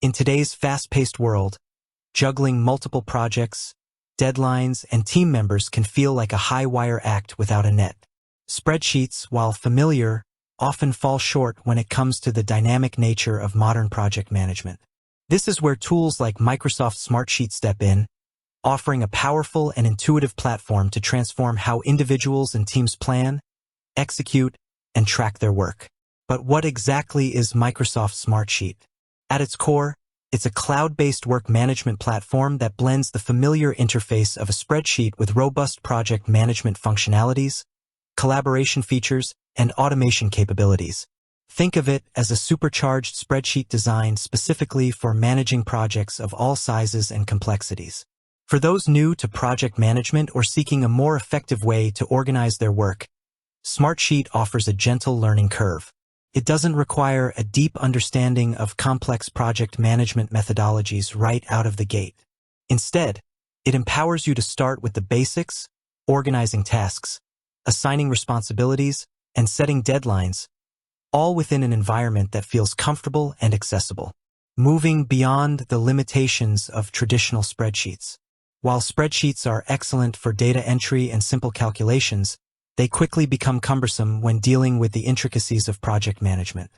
In today's fast-paced world, juggling multiple projects, deadlines, and team members can feel like a high-wire act without a net. Spreadsheets, while familiar, often fall short when it comes to the dynamic nature of modern project management. This is where tools like Microsoft Smartsheet step in, offering a powerful and intuitive platform to transform how individuals and teams plan, execute, and track their work. But what exactly is Microsoft Smartsheet? At its core, it's a cloud-based work management platform that blends the familiar interface of a spreadsheet with robust project management functionalities, collaboration features, and automation capabilities. Think of it as a supercharged spreadsheet designed specifically for managing projects of all sizes and complexities. For those new to project management or seeking a more effective way to organize their work, Smartsheet offers a gentle learning curve. It doesn't require a deep understanding of complex project management methodologies right out of the gate. Instead, it empowers you to start with the basics, organizing tasks, assigning responsibilities, and setting deadlines, all within an environment that feels comfortable and accessible, moving beyond the limitations of traditional spreadsheets. While spreadsheets are excellent for data entry and simple calculations, they quickly become cumbersome when dealing with the intricacies of project management.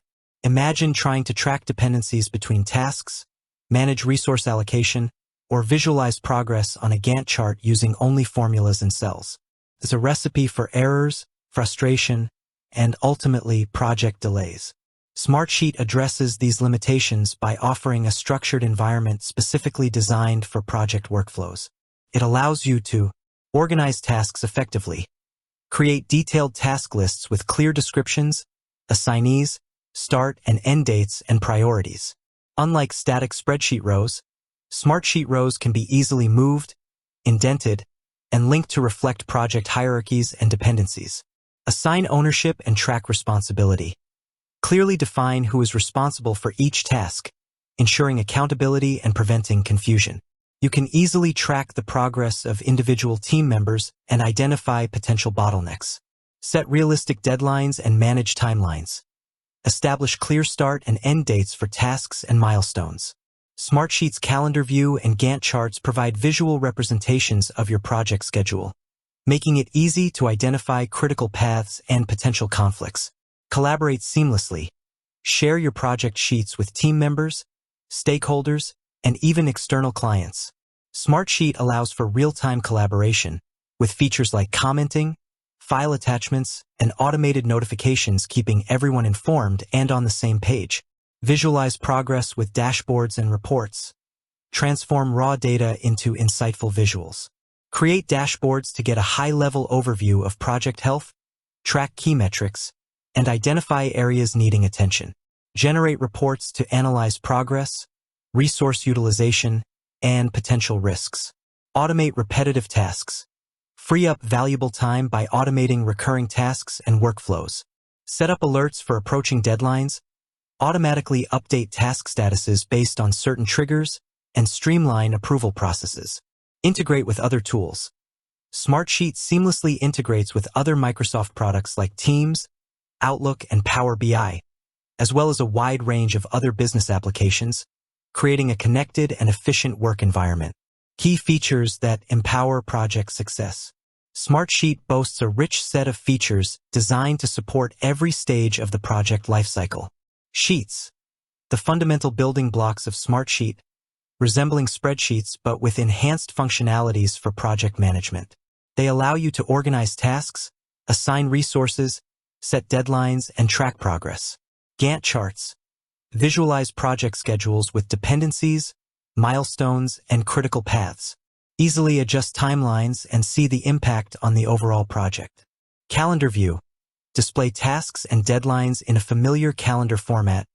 Imagine trying to track dependencies between tasks, manage resource allocation, or visualize progress on a Gantt chart using only formulas and cells. It's a recipe for errors, frustration, and ultimately project delays. Smartsheet addresses these limitations by offering a structured environment specifically designed for project workflows. It allows you to organize tasks effectively, create detailed task lists with clear descriptions, assignees, start and end dates, and priorities. Unlike static spreadsheet rows, Smartsheet rows can be easily moved, indented, and linked to reflect project hierarchies and dependencies. Assign ownership and track responsibility. Clearly define who is responsible for each task, ensuring accountability and preventing confusion. You can easily track the progress of individual team members and identify potential bottlenecks. Set realistic deadlines and manage timelines. Establish clear start and end dates for tasks and milestones. Smartsheet's calendar view and Gantt charts provide visual representations of your project schedule, making it easy to identify critical paths and potential conflicts. Collaborate seamlessly. Share your project sheets with team members, stakeholders, and even external clients. Smartsheet allows for real-time collaboration, with features like commenting, file attachments, and automated notifications keeping everyone informed and on the same page. Visualize progress with dashboards and reports. Transform raw data into insightful visuals. Create dashboards to get a high-level overview of project health, track key metrics, and identify areas needing attention. Generate reports to analyze progress, resource utilization, and potential risks. Automate repetitive tasks. Free up valuable time by automating recurring tasks and workflows. Set up alerts for approaching deadlines, automatically update task statuses based on certain triggers, and streamline approval processes. Integrate with other tools. Smartsheet seamlessly integrates with other Microsoft products like Teams, Outlook, and Power BI, as well as a wide range of other business applications, creating a connected and efficient work environment. Key features that empower project success. Smartsheet boasts a rich set of features designed to support every stage of the project lifecycle. Sheets, the fundamental building blocks of Smartsheet, resembling spreadsheets but with enhanced functionalities for project management. They allow you to organize tasks, assign resources, set deadlines, and track progress. Gantt charts. Visualize project schedules with dependencies, milestones, and critical paths. Easily adjust timelines and see the impact on the overall project. Calendar view. Display tasks and deadlines in a familiar calendar format,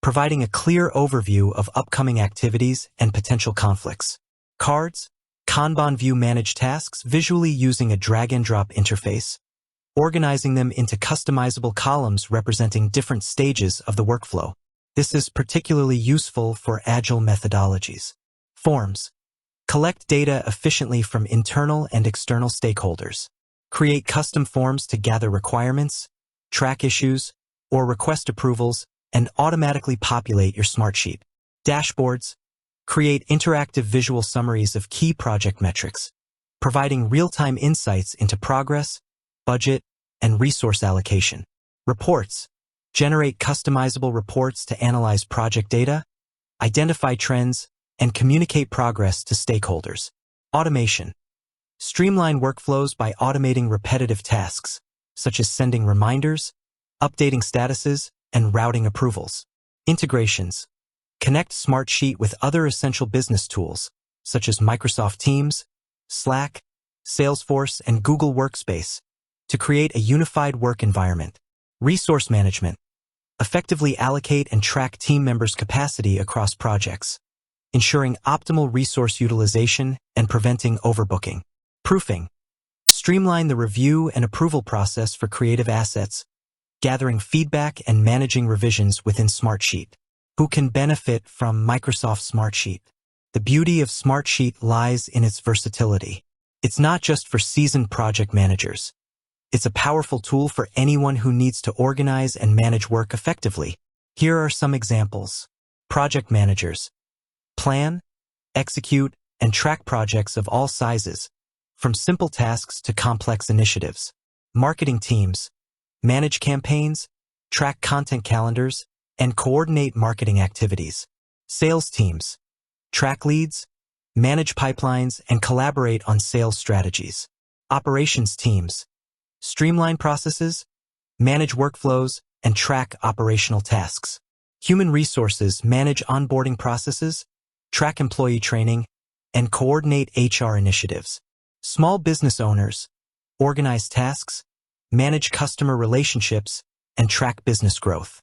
providing a clear overview of upcoming activities and potential conflicts. Cards. Kanban view manage tasks visually using a drag-and-drop interface, organizing them into customizable columns representing different stages of the workflow. This is particularly useful for agile methodologies. Forms. Collect data efficiently from internal and external stakeholders. Create custom forms to gather requirements, track issues, or request approvals, and automatically populate your Smartsheet. Dashboards create interactive visual summaries of key project metrics, providing real-time insights into progress, budget, and resource allocation. Reports generate customizable reports to analyze project data, identify trends, and communicate progress to stakeholders. Automation streamline workflows by automating repetitive tasks, such as sending reminders, updating statuses, and routing approvals. Integrations connect Smartsheet with other essential business tools, such as Microsoft Teams, Slack, Salesforce, and Google Workspace, to create a unified work environment. Resource management effectively allocate and track team members' capacity across projects, ensuring optimal resource utilization and preventing overbooking. Proofing streamline the review and approval process for creative assets, gathering feedback and managing revisions within Smartsheet. Who can benefit from Microsoft Smartsheet? The beauty of Smartsheet lies in its versatility. It's not just for seasoned project managers. It's a powerful tool for anyone who needs to organize and manage work effectively. Here are some examples. Project managers plan, execute, and track projects of all sizes, from simple tasks to complex initiatives. Marketing teams manage campaigns, track content calendars, and coordinate marketing activities. Sales teams track leads, manage pipelines, and collaborate on sales strategies. Operations teams streamline processes, manage workflows, and track operational tasks. Human resources manage onboarding processes, track employee training, and coordinate HR initiatives. Small business owners organize tasks, manage customer relationships, and track business growth.